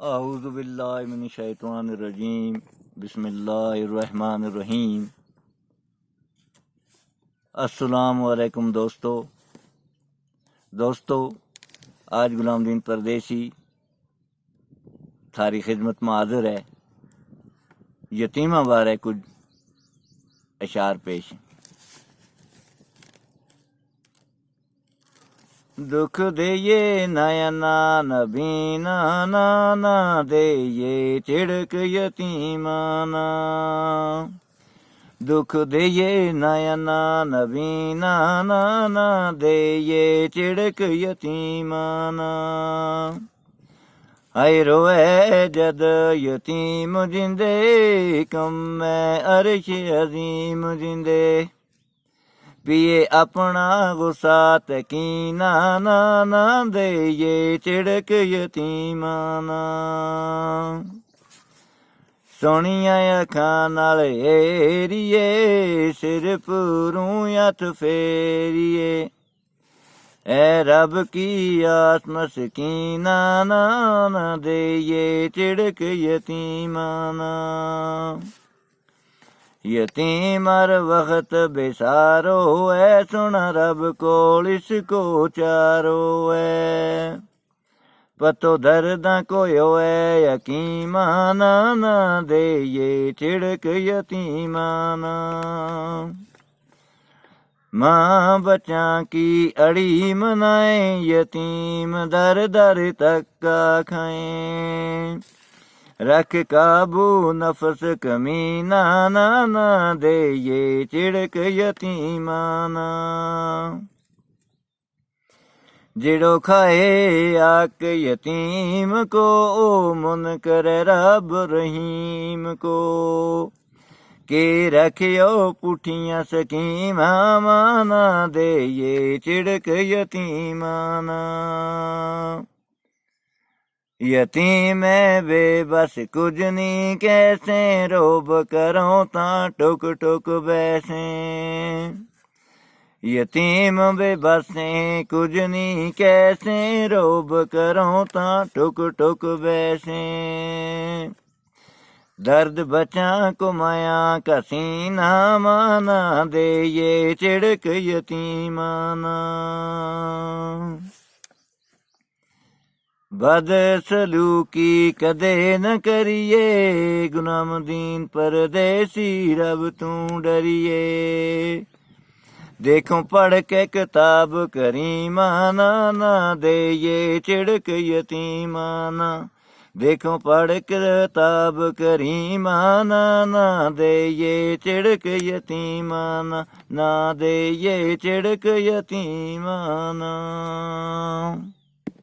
औज़ुबिल्लाहिमिनश्शैतानिर्रजीम बिस्मिल्लाहिर्रहमानिर्रहीम। अस्सलामु अलैकुम दोस्तों, आज गुलामदीन परदेसी थारी खिदमत में हाजिर है। यतीमा बारे कुछ अशार पेश। दुख दे ये नयना नबीना नाना दे ये चिड़क यतीमाना। दुख दे ये नयना नबीना नाना दे ये चिड़क यतीमाना। हाय रोए जद यतीम जिंदे कम मैं अर्श अजीम जिंदे। पिए अपना गुस्सा तकीना ना दे ये चिड़क यतीमाना। सोनिया अखां नाल एरिए सिर पुरूं हथ फेरिए। ए रब की आस मसकीना ना दे ये चिड़क यतीमाना। यतीम हर वक्त बेसारो है सुना रब कोल इसको चारो है। पतो दर्दा कोई होए यकीमाना ना दे ये चिड़क यतीमाना। माँ बच्चा की अड़ी मनाए यतीम दर दर तक्का खाएं। रख काबू नफस कमीना ना दे ये चिड़क यतीमाना। जिड़ो खाए आक यतीम को ओ मुनकर रब रहीम को। के रखियो पुठियां सकीमा माना दे ये चिड़क यतीमाना। यतीम है बेबस कुछ नहीं कैसे रोब करो ता टुक टुक बैसे। यतीम बेबसे कुछ नहीं कैसे रोब करो ता टुक टुक बैसे। दर्द बचा को माया का सीना माना दे ये चिड़क यतीमाना। बदसलूकी कदे न करिए गुलामदीन परदेसी रब तू डरिए। देखो पढ़ के किताब करीमाना ना दे ये चिड़क यतीमाना। देखो पढ़ किताब करीमाना ना दे ये चिड़क यतीमाना। ना दे ये चिड़क यतीमाना।